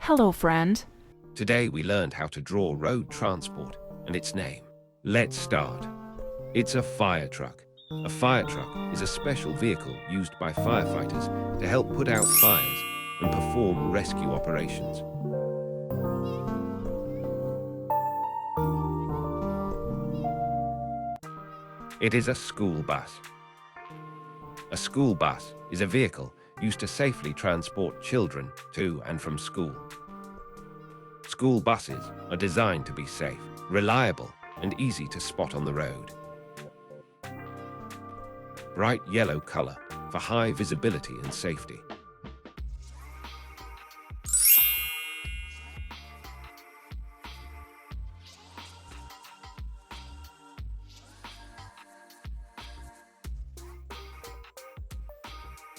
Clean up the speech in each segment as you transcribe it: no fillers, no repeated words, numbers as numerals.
Hello, friend. Today we learned how to draw road transport and its name. Let's start. It's a fire truck. A fire truck is a special vehicle used by firefighters to help put out fires and perform rescue operations. It is a school bus. A school bus is a vehicle used to safely transport children to and from school. School buses are designed to be safe, reliable, and easy to spot on the road. Bright yellow color for high visibility and safety.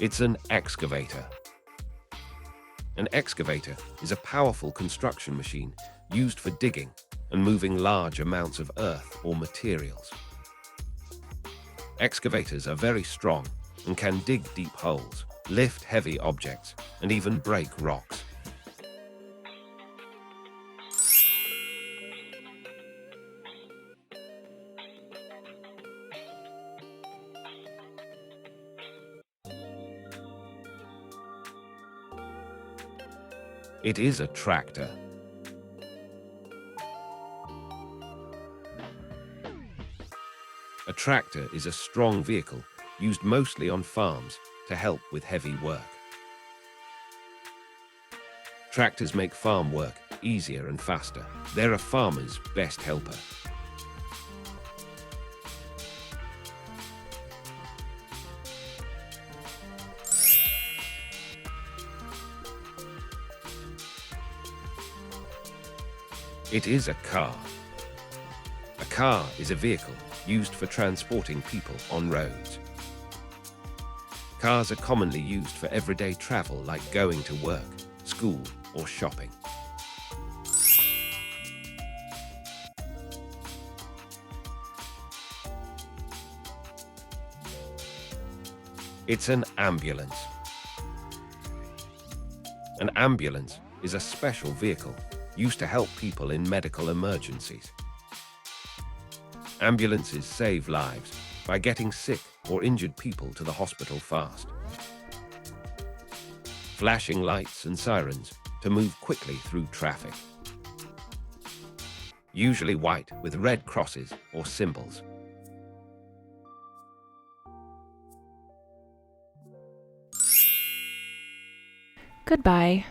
It's an excavator. An excavator is a powerful construction machine used for digging and moving large amounts of earth or materials. Excavators are very strong and can dig deep holes, lift heavy objects, and even break rocks. It is a tractor. A tractor is a strong vehicle used mostly on farms to help with heavy work. Tractors make farm work easier and faster. They're a farmer's best helper. It is a car. A car is a vehicle used for transporting people on roads. Cars are commonly used for everyday travel like going to work, school, or shopping. It's an ambulance. An ambulance is a special vehicle used to help people in medical emergencies. Ambulances save lives by getting sick or injured people to the hospital fast. Flashing lights and sirens to move quickly through traffic. Usually white with red crosses or symbols. Goodbye.